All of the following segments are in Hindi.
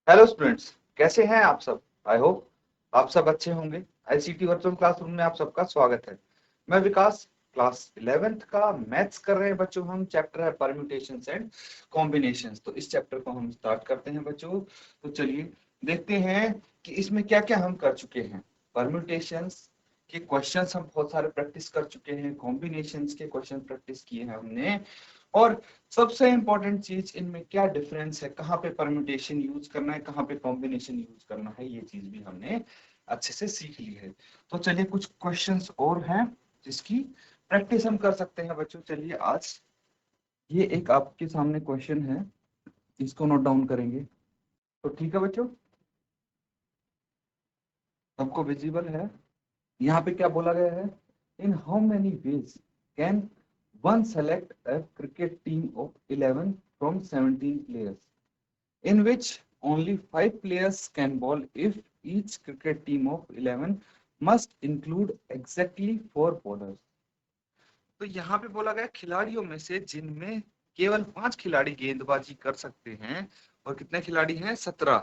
हेलो स्टूडेंट्स, कैसे हैं आप सब। आई होप आप सब अच्छे होंगे। आईसीटी वर्चुअल क्लासरूम में आप सबका स्वागत है। मैं विकास, क्लास 11th का मैथ्स कर रहे हैं बच्चों। हम चैप्टर है परम्यूटेशंस एंड कॉम्बिनेशंस। तो इस चैप्टर को हम स्टार्ट करते हैं बच्चों। तो चलिए देखते हैं कि इसमें क्या क्या हम कर चुके हैं। परम्यूटेशंस के क्वेश्चंस हम बहुत सारे प्रैक्टिस कर चुके हैं, कॉम्बिनेशंस के क्वेश्चन प्रैक्टिस किए हैं हमने, और सबसे इंपॉर्टेंट चीज इनमें क्या डिफरेंस है, कहाँ पे परम्यूटेशन यूज करना है, कहाँ पे कॉम्बिनेशन यूज करना है, ये चीज भी हमने अच्छे से सीख ली है। तो चलिए कुछ क्वेश्चंस और हैं जिसकी प्रैक्टिस हम कर सकते हैं बच्चों। चलिए आज ये एक आपके सामने क्वेश्चन है, इसको नोट डाउन करेंगे। तो ठीक है बच्चों, सबको विजिबल है। यहाँ पे क्या बोला गया है, इन how many ways can one select a cricket team of 11 from 17 players in which only 5 players can bowl if each cricket team of 11 must include exactly 4 bowlers। तो यहाँ पे बोला गया खिलाड़ियों में से जिनमें केवल 5 खिलाड़ी गेंदबाजी कर सकते हैं, और कितने खिलाड़ी हैं, 17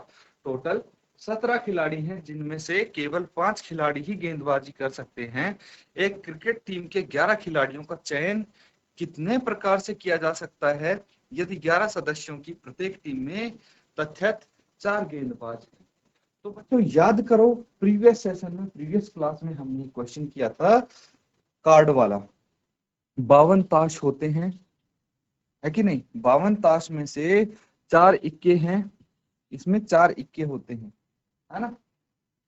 टोटल। 17 खिलाड़ी हैं जिनमें से केवल 5 खिलाड़ी ही गेंदबाजी कर सकते हैं। एक क्रिकेट टीम के 11 खिलाड़ियों का चयन कितने प्रकार से किया जा सकता है यदि 11 सदस्यों की प्रत्येक टीम में तथ्यत 4 गेंदबाज हैं। तो बच्चों याद करो, प्रीवियस सेशन में, प्रीवियस क्लास में हमने क्वेश्चन किया था कार्ड वाला। 52 ताश होते हैं, है कि नहीं। 52 ताश में से 4 इक्के हैं, इसमें 4 इक्के होते हैं, है ना।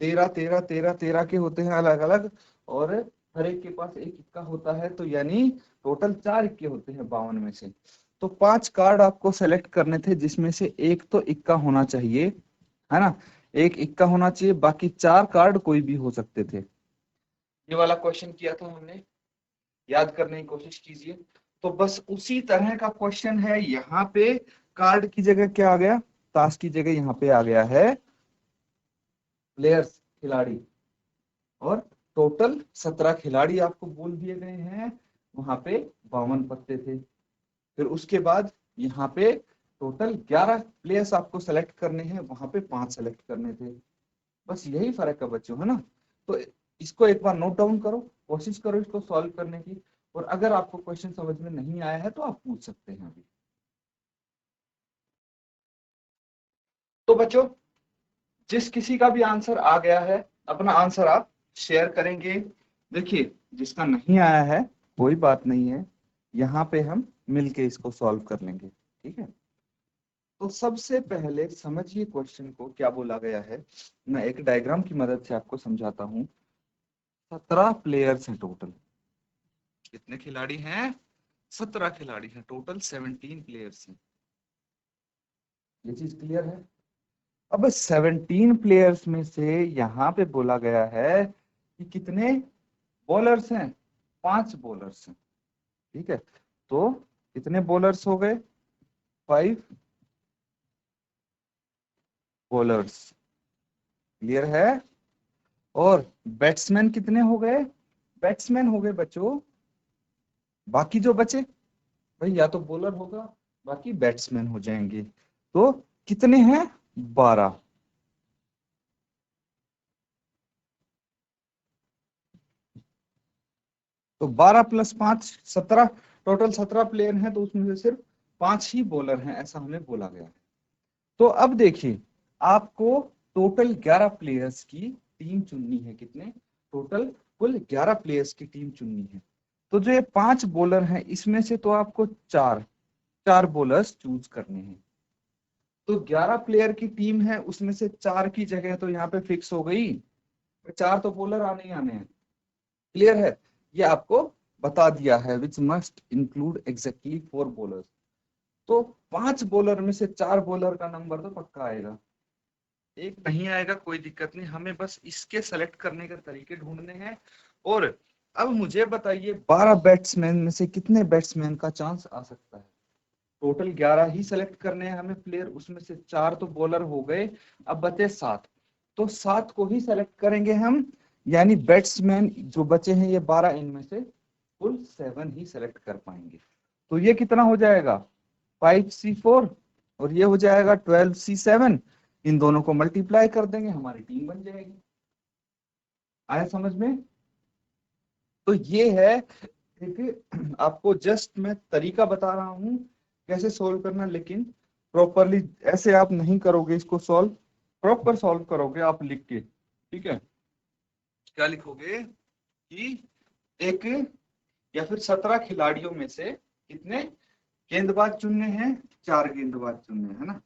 13 13 13 13 के होते हैं अलग अलग, और हर एक के पास एक इक्का होता है। तो यानी टोटल 4 इक्के होते हैं 52 में से। तो 5 कार्ड आपको सेलेक्ट करने थे, जिसमें से एक तो इक्का होना चाहिए, है ना। एक इक्का होना चाहिए, बाकी 4 कार्ड कोई भी हो सकते थे। ये वाला क्वेश्चन किया था हमने, याद करने की कोशिश कीजिए। तो बस उसी तरह का क्वेश्चन है यहाँ पे। कार्ड की जगह क्या आ गया, ताश की जगह यहाँ पे आ गया है प्लेयर्स, खिलाड़ी। और टोटल 17 खिलाड़ी आपको बोल दिए गए हैं, वहां पे 52 पत्ते थे। फिर उसके बाद यहाँ पे टोटल 11 प्लेयर्स आपको सेलेक्ट करने हैं, वहां पे 5 सेलेक्ट करने थे। बस यही फर्क है बच्चों, है ना। तो इसको एक बार नोट डाउन करो, कोशिश करो इसको सॉल्व करने की। और अगर आपको क्वेश्चन समझ में नहीं आया है तो आप पूछ सकते हैं अभी। तो बच्चों जिस किसी का भी आंसर आ गया है, अपना आंसर आप शेयर करेंगे। देखिए जिसका नहीं आया है कोई बात नहीं है, यहाँ पे हम मिलके इसको सॉल्व कर लेंगे, ठीक है। तो सबसे पहले समझिए क्वेश्चन को क्या बोला गया है। मैं एक डायग्राम की मदद से आपको समझाता हूँ। 17 प्लेयर्स हैं टोटल। कितने खिलाड़ी हैं, 17 खिलाड़ी हैं टोटल, 17 प्लेयर्स हैं। ये चीज क्लियर है। अब 17 प्लेयर्स में से यहाँ पे बोला गया है कि कितने बॉलर्स हैं, 5 बॉलर्स हैं, ठीक है। तो कितने बॉलर्स हो गए, 5 बॉलर्स, क्लियर है। और बैट्समैन कितने हो गए, बैट्समैन हो गए बच्चों, बाकी जो बचे भाई या तो बॉलर होगा, बाकी बैट्समैन हो जाएंगे। तो कितने हैं, 12। तो 12 प्लस 5 17, टोटल 17 प्लेयर हैं, तो उसमें से सिर्फ 5 ही बॉलर हैं, ऐसा हमें बोला गया है। तो अब देखिए आपको टोटल 11 प्लेयर्स की टीम चुननी है। कितने, टोटल कुल 11 प्लेयर्स की टीम चुननी है। तो जो ये 5 बॉलर हैं इसमें से तो आपको चार चार बॉलर्स चूज करने हैं। तो 11 प्लेयर की टीम है, उसमें से 4 की जगह तो यहाँ पे फिक्स हो गई, 4 तो बॉलर आने ही आने हैं, क्लियर है। ये आपको बता दिया है, which must include exactly 4 bowlers. तो 5 बॉलर में से 4 बॉलर का नंबर तो पक्का आएगा, एक नहीं आएगा कोई दिक्कत नहीं, हमें बस इसके सेलेक्ट करने के तरीके ढूंढने हैं। और अब मुझे बताइए 12 बैट्समैन में से कितने बैट्समैन का चांस आ सकता है। टोटल 11 ही सेलेक्ट करने हैं हमें प्लेयर, उसमें से 4 तो बॉलर हो गए, अब बचे 7। तो 7 को ही सेलेक्ट करेंगे हम, यानी बैट्समैन जो बचे हैं ये 12, इनमें से कुल 7 ही सेलेक्ट कर पाएंगे। तो ये कितना हो जाएगा, 5C4, और ये हो जाएगा 12C7, इन दोनों को मल्टीप्लाई कर देंगे, हमारी टीम बन जाएगी। आया समझ में? तो ये है एक, आपको जस्ट मैं तरीका बता रहा हूं कैसे सोल्व करना, लेकिन प्रॉपरली ऐसे आप नहीं करोगे इसको सॉल्व, प्रॉपर सॉल्व करोगे आप लिख के। ठीक है, क्या लिखोगे कि एक या फिर 17 खिलाड़ियों में से कितने गेंदबाज चुनने हैं, 4 गेंदबाज चुनने हैं, है ना।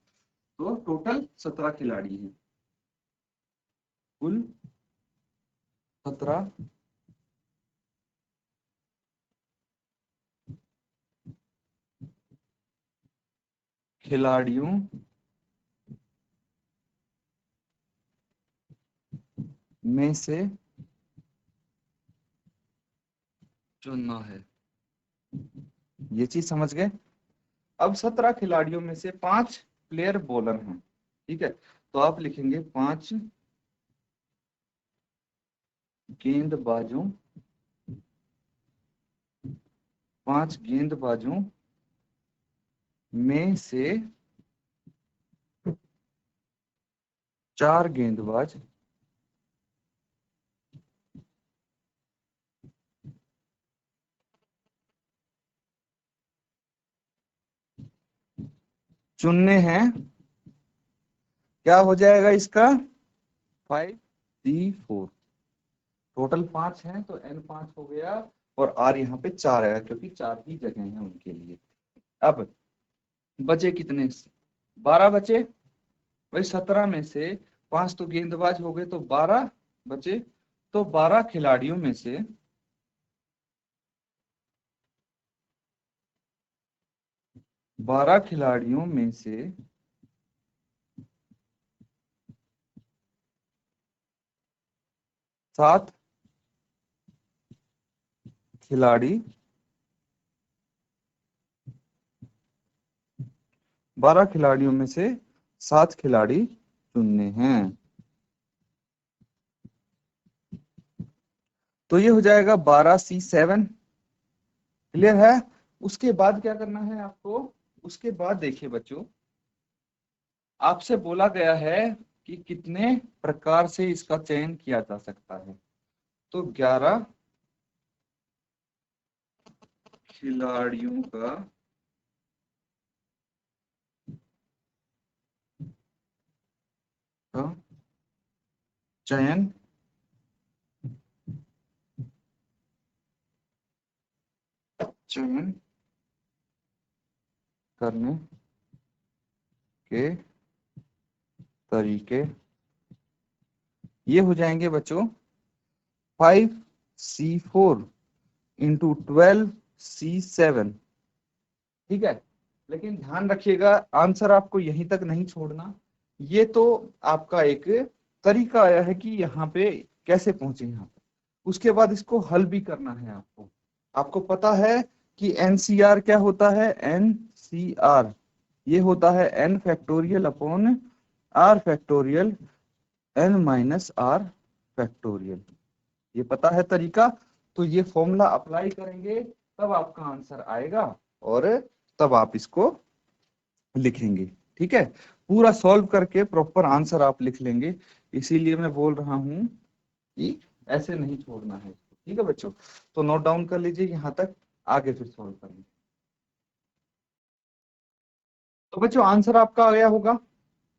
तो टोटल 17 खिलाड़ी हैं, कुल 17 खिलाड़ियों में से चुनना है। ये चीज समझ गए? अब 17 खिलाड़ियों में से 5 प्लेयर बॉलर हैं। ठीक है, तो आप लिखेंगे 5 गेंदबाजों 5 गेंदबाजों में से 4 गेंदबाज चुनने हैं। क्या हो जाएगा इसका? 5 C4। टोटल 5 हैं तो N5 हो गया, और R यहाँ पे 4 है क्योंकि 4 ही जगह हैं उनके लिए। अब बचे कितने? 12 बचे। भाई 17 में से 5 तो गेंदबाज हो गए, तो 12 बचे। तो 12 खिलाड़ियों में से 12 खिलाड़ियों में से 7 खिलाड़ी 12 खिलाड़ियों में से 7 खिलाड़ी चुनने हैं। तो ये हो जाएगा 12C7। क्लियर है? उसके बाद क्या करना है आपको? उसके बाद देखिए बच्चों, आपसे बोला गया है कि कितने प्रकार से इसका चयन किया जा सकता है। तो 11 खिलाड़ियों का चयन चयन करने के तरीके ये हो जाएंगे बच्चों 5C4 इंटू 12C7। ठीक है, लेकिन ध्यान रखिएगा आंसर आपको यहीं तक नहीं छोड़ना। ये तो आपका एक तरीका आया है कि यहाँ पे कैसे पहुंचे यहाँ पे, उसके बाद इसको हल भी करना है आपको। आपको पता है कि एनसीआर क्या होता है? एनसीआर ये होता है n factorial upon r factorial n minus r factorial. ये पता है तरीका, तो ये फॉर्मूला अप्लाई करेंगे तब आपका आंसर आएगा, और तब आप इसको लिखेंगे। ठीक है, पूरा सॉल्व करके प्रॉपर आंसर आप लिख लेंगे। इसीलिए मैं बोल रहा हूं कि ऐसे नहीं छोड़ना है इसको। ठीक है बच्चों, तो नोट डाउन कर लीजिए यहाँ तक, आगे फिर सॉल्व करेंगे। तो बच्चों आंसर आपका आ गया होगा,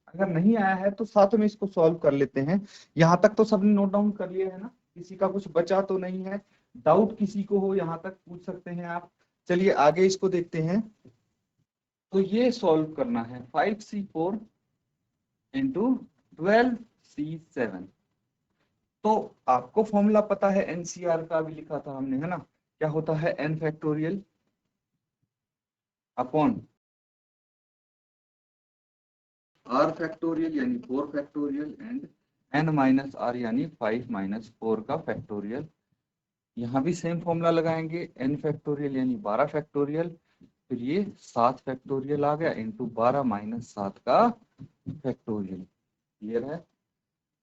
अगर नहीं आया है तो साथ में इसको सॉल्व कर लेते हैं। यहाँ तक तो सबने नोट डाउन कर लिया है ना? किसी का कुछ बचा तो नहीं है? डाउट किसी को हो यहाँ तक पूछ सकते हैं आप। चलिए आगे इसको देखते हैं। तो ये सॉल्व करना है 5C4 इंटू 12C7। तो आपको फॉर्मूला पता है, एनसीआर का भी लिखा था हमने, है ना? क्या होता है? n factorial upon r factorial यानी 4 factorial and n minus r यानी 5 माइनस 4 का फैक्टोरियल। यहाँ भी सेम फॉर्मूला लगाएंगे, n फैक्टोरियल यानी 12 फैक्टोरियल, फिर ये 7 फैक्टोरियल आ गया इंटू 12 माइनस 7 का फैक्टोरियल। क्लियर है?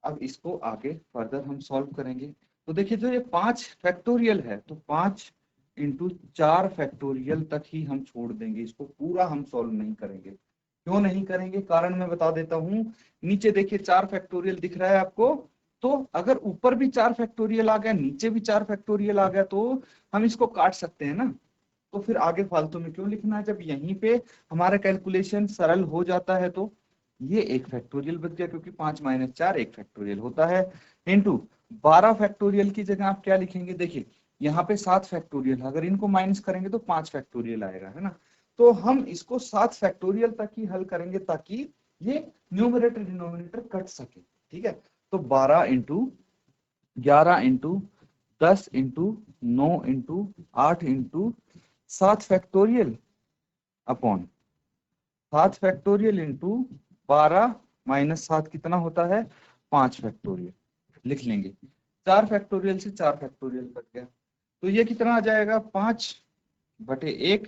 अब इसको आगे फर्दर हम सॉल्व करेंगे। तो देखिए जो ये 5 फैक्टोरियल है, तो 5 इंटू 4 फैक्टोरियल तक ही हम छोड़ देंगे, इसको पूरा हम सॉल्व नहीं करेंगे, क्यों नहीं करेंगे, कारण मैं बता देता हूं। नीचे देखिए 4 फैक्टोरियल दिख रहा है आपको, तो अगर ऊपर भी 4 फैक्टोरियल आ गया, नीचे भी 4 फैक्टोरियल आ गया, तो हम इसको काट सकते हैं ना। तो फिर आगे फालतू में क्यों लिखना है, जब यहीं पे हमारा कैलकुलेशन सरल हो जाता है। तो ये एक फैक्टोरियल बच गया, क्योंकि 5 - 4 एक फैक्टोरियल होता है, इंटू 12 फैक्टोरियल की जगह आप क्या लिखेंगे, देखिए यहाँ पे 7 फैक्टोरियल, अगर इनको माइनस करेंगे तो 5 फैक्टोरियल आएगा, है ना। तो हम इसको 7 फैक्टोरियल तक ही हल करेंगे, ताकि ये न्यूमरेटर डिनोमिनेटर कट सके, ठीक है। तो 12 into 11 into 10 into 9 into 8 into 7 factorial upon 7 factorial into 12 - 7 कितना होता है, 5 फैक्टोरियल लिख लेंगे। 4 फैक्टोरियल से 4 फैक्टोरियल कट गया, तो ये कितना आ जाएगा, 5/1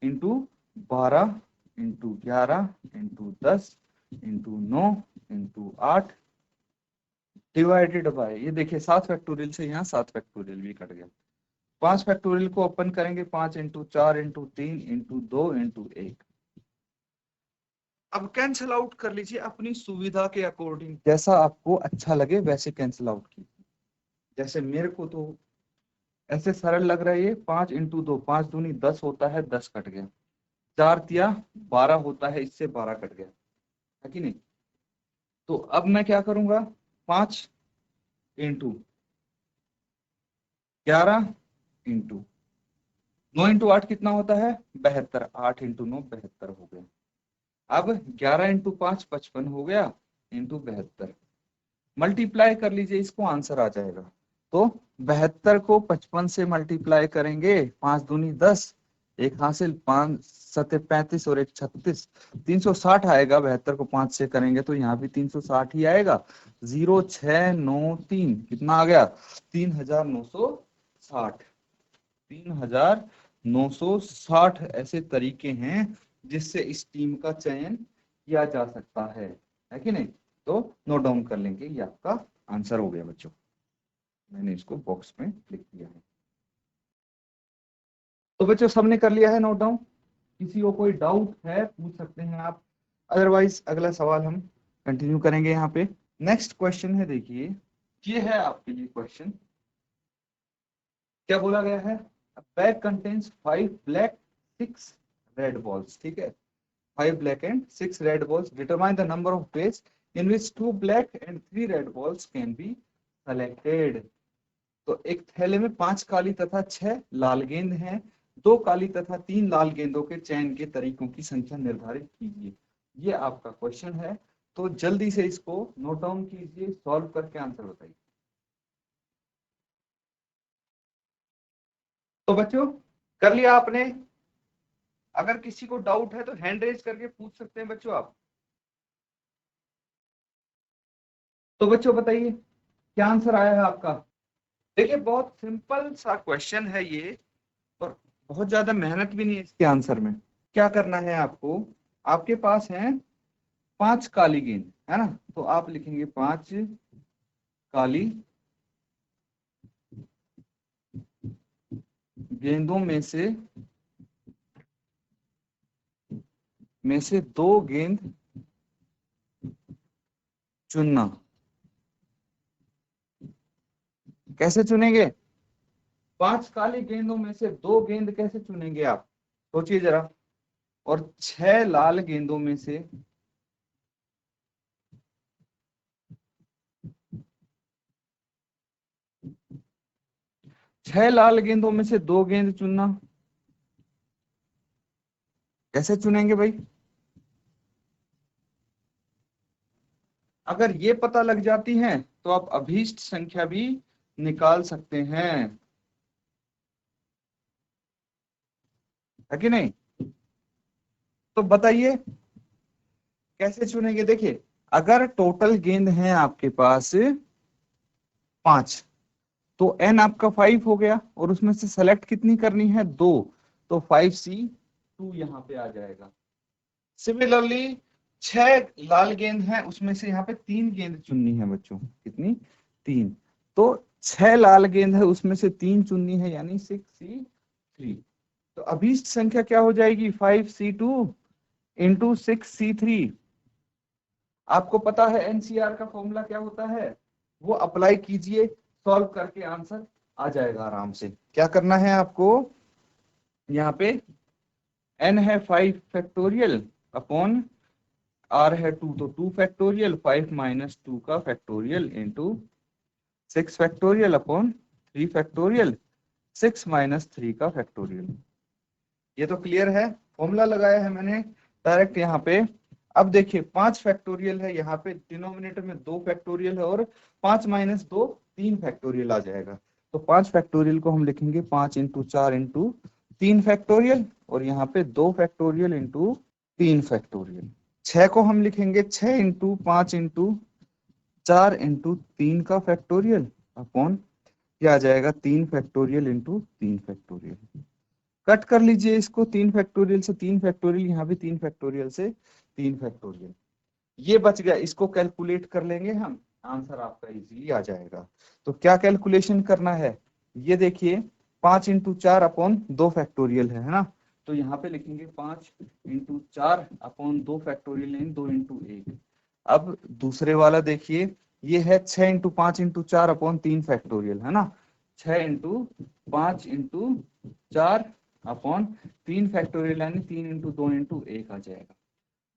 into 12 into 11 into 10 into 9 into 8 divided by, ये देखिए 7 फैक्टोरियल से यहाँ 7 फैक्टोरियल भी कट गया। 5 फैक्टोरियल को ओपन करेंगे, 5 इंटू 4 इंटू 3 इंटू 2 इंटू 1। अब कैंसिल आउट कर लीजिए अपनी सुविधा के अकॉर्डिंग, जैसा आपको अच्छा लगे वैसे कैंसिल आउट कीजिए। जैसे मेरे को तो ऐसे सरल लग रहा है, ये 5 इंटू 2, 5 दूनी 10 होता है, 10 कट गया। 4 तिया 12 होता है, इससे 12 कट गया, है कि नहीं। तो अब मैं क्या करूंगा, 5 इंटू 11 इंटू 9 इंटू 8 कितना होता है, 72। 8 इंटू 9 72 हो गया। अब 11 इंटू 5 55 हो गया, इंटू 72 मल्टीप्लाई कर लीजिए, इसको आंसर आ जाएगा। तो 72 को 55 से मल्टीप्लाई करेंगे, 5 दूनी 10, एक हासिल, 5 सत्ते 35 और एक 36, 360 आएगा। 72 को 5 से करेंगे तो यहाँ भी 360 ही आएगा। 0693 कितना आ गया, 3960। 3960 ऐसे तरीके हैं जिससे इस टीम का चयन किया जा सकता है कि नहीं। तो नोट डाउन कर लेंगे, ये आपका आंसर हो गया बच्चों, मैंने इसको बॉक्स में लिख दिया है। तो बच्चों सबने कर लिया है नोट डाउन, किसी को कोई डाउट है पूछ सकते हैं आप, अदरवाइज अगला सवाल हम कंटिन्यू करेंगे यहाँ पे। नेक्स्ट क्वेश्चन है, देखिए ये है आपके लिए क्वेश्चन, क्या बोला गया है, bag contains 5 black 6 red balls, ठीक है। 5 black and 6 red balls. Determine the number of ways in which 2 black and 3 red balls can be selected. तो एक थैले में 5 काली तथा 6 लाल गेंद हैं, 2 काली तथा 3 लाल गेंदों के चयन के तरीकों की संख्या निर्धारित कीजिए। ये आपका क्वेश्चन है, तो जल्दी से इसको नोट डाउन कीजिए, सॉल्व करके आंसर बताइए। तो बच्चों कर लिया आपने, अगर किसी को डाउट है तो हैंड रेज करके पूछ सकते हैं बच्चों आप। तो बच्चों बताइए क्या आंसर आया है आपका। देखिए बहुत सिंपल सा क्वेश्चन है ये, और बहुत ज्यादा मेहनत भी नहीं है इसके आंसर में। क्या करना है आपको, आपके पास है 5 काली गेंद, है ना, तो आप लिखेंगे 5 काली गेंदों में से 2 गेंद चुनना। कैसे चुनेंगे, 5 काली गेंदों में से 2 गेंद कैसे चुनेंगे आप, सोचिए जरा। और 6 लाल गेंदों में से 6 लाल गेंदों में से 2 गेंद चुनना, कैसे चुनेंगे भाई। अगर ये पता लग जाती है तो आप अभीष्ट संख्या भी निकाल सकते हैं, है कि नहीं। तो बताइए कैसे चुनेंगे। देखिए अगर टोटल गेंद है आपके पास 5, तो एन आपका 5 हो गया, और उसमें से सेलेक्ट कितनी करनी है, 2, तो 5C2 यहाँ पे आ जाएगा। सिमिलरली 6 लाल गेंद है, उसमें से यहाँ पे 3 गेंद चुननी है बच्चों, कितनी, 3, तो 6 लाल गेंद है उसमें से 3 चुननी है, यानी 6C3। तो अभीष्ट संख्या क्या हो जाएगी, 5C2 इंटू 6c3। आपको पता है एनसीआर का फॉर्मूला क्या होता है, वो अप्लाई कीजिए, सॉल्व करके आंसर आ जाएगा आराम से। क्या करना है आपको, यहाँ पे n है 5 फैक्टोरियल अपॉन r है 2, तो 2 फैक्टोरियल 5 माइनस 2 का factorial into 6 factorial upon 3 factorial 6 minus 3 का फैक्टोरियल। ये तो क्लियर है, फॉर्मूला लगाया है मैंने डायरेक्ट यहाँ पे। अब देखिए 5 फैक्टोरियल है, यहाँ पे डिनोमिनेटर में 2 फैक्टोरियल है और 5 माइनस 2 3 फैक्टोरियल आ जाएगा। तो 5 फैक्टोरियल को हम लिखेंगे 5 इंटू 4 इंटू 3 फैक्टोरियल, और यहाँ पे 2 फैक्टोरियल इंटू 3 फैक्टोरियल। 6 को हम लिखेंगे 6 इंटू 5 इंटू 4 इंटू 3 का फैक्टोरियल अपॉन क्या आ जाएगा 3 फैक्टोरियल इंटू 3 फैक्टोरियल। कट कर लीजिए इसको, 3 फैक्टोरियल से 3 फैक्टोरियल, यहाँ भी 3 फैक्टोरियल से 3 फैक्टोरियल, ये बच गया। इसको कैलकुलेट कर लेंगे हम, आंसर आपका इजीली आ जाएगा। तो क्या कैलकुलेशन करना है, ये देखिए 5 इंटू 4 अपॉन 2 फैक्टोरियल है ना, तो यहाँ पे लिखेंगे 5 इंटू 4 अपॉन 2 फैक्टोरियल यानी 2 इंटू 1। अब दूसरे वाला देखिए, ये है 6 इंटू 5 इंटू 4 अपॉन 3 फैक्टोरियल है ना, 6 इंटू 5 इंटू 4 अपॉन 3 फैक्टोरियल यानी 3 इंटू 2 इंटू 1 आ जाएगा।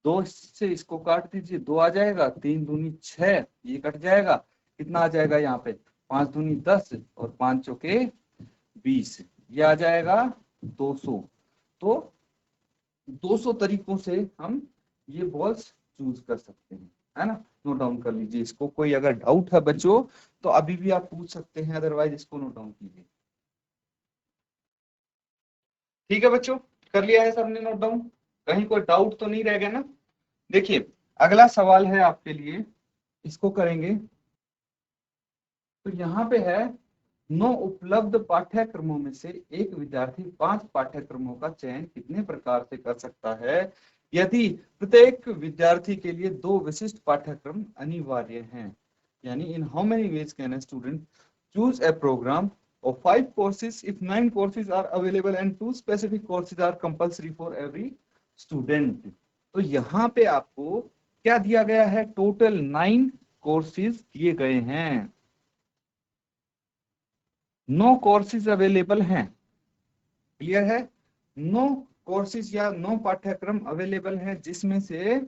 2 से इसको काट दीजिए, 2 आ जाएगा, 3 दूनी 6, ये कट जाएगा, कितना आ जाएगा यहाँ पे 5 दूनी 10 और 5 चौके 20, ये आ जाएगा 200। तो 200 तरीकों से हम ये बॉल्स चूज कर सकते हैं, है ना। नोट डाउन कर लीजिए इसको, कोई अगर डाउट है बच्चों तो अभी भी आप पूछ सकते हैं, अदरवाइज इसको नोट डाउन कीजिए। ठीक है बच्चों, कर लिया है सबने नोट डाउन, कहीं कोई डाउट तो नहीं रह गया ना। देखिए अगला सवाल है आपके लिए, इसको करेंगे। तो यहाँ पे है 9 उपलब्ध पाठ्यक्रमों में से एक विद्यार्थी 5 पाठ्यक्रमों का चयन कितने प्रकार से कर सकता है यदि प्रत्येक विद्यार्थी के लिए 2 विशिष्ट पाठ्यक्रम अनिवार्य हैं। यानी in how many ways can a student choose a program of 5 courses if 9 courses are available and 2 specific courses are compulsory for every student। तो यहाँ पे आपको क्या दिया गया है, टोटल 9 कोर्सेज दिए गए हैं, 9 कोर्सेज अवेलेबल हैं, क्लियर है। 9 कोर्सेज या 9 पाठ्यक्रम अवेलेबल हैं, जिसमें से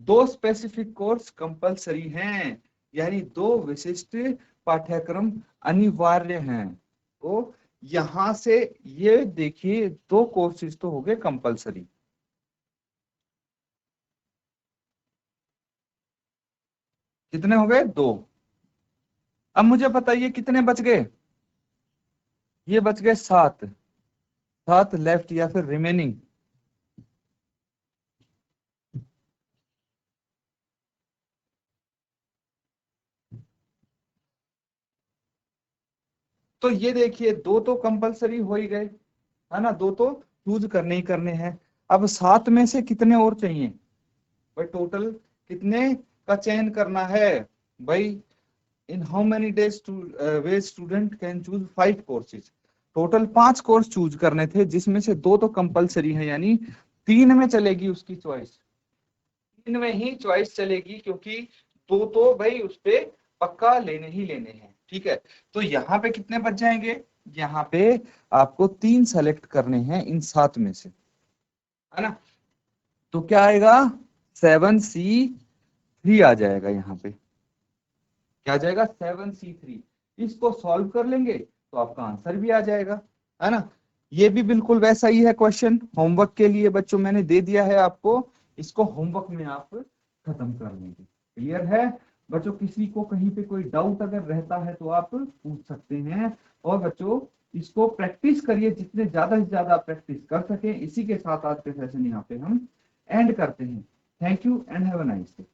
2 स्पेसिफिक कोर्स कंपलसरी हैं, यानी 2 विशिष्ट पाठ्यक्रम अनिवार्य हैं। तो यहां से ये देखिए 2 कोर्सेज तो हो गए कंपलसरी, कितने हो गए 2। अब मुझे बताइए कितने बच गए, ये बच गए 7, 7 लेफ्ट या फिर रिमेनिंग। तो ये देखिए 2 तो कंपलसरी हो ही गए, है ना, 2 तो चूज करने ही करने हैं। अब 7 में से कितने और चाहिए भाई, टोटल कितने का चयन करना है भाई। In how many days ways student can choose 5 courses, total 5 course choose करने थे, जिसमें से 2 तो कंपलसरी है, यानी 3 में चलेगी उसकी चॉइस, 3 में ही चॉइस चलेगी, क्योंकि 2 तो भाई उस पे पक्का लेने ही लेने हैं। ठीक है, तो यहाँ पे कितने बच जाएंगे, यहाँ पे आपको 3 सेलेक्ट करने हैं इन 7 में से, है ना। तो क्या आएगा 7C3 आ जाएगा, यहाँ पे क्या आ जाएगा 7C3। इसको सॉल्व कर लेंगे तो आपका आंसर भी आ जाएगा, है ना। ये भी बिल्कुल वैसा ही है क्वेश्चन, होमवर्क के लिए बच्चों मैंने दे दिया है आपको, इसको होमवर्क में आप खत्म कर लेंगे। क्लियर है बच्चों, किसी को कहीं पे कोई डाउट अगर रहता है तो आप पूछ सकते हैं। और बच्चों इसको प्रैक्टिस करिए, जितने ज्यादा से ज्यादा प्रैक्टिस कर सके। इसी के साथ आज के सेशन यहाँ पे हम एंड करते हैं। Thank you and have a nice day.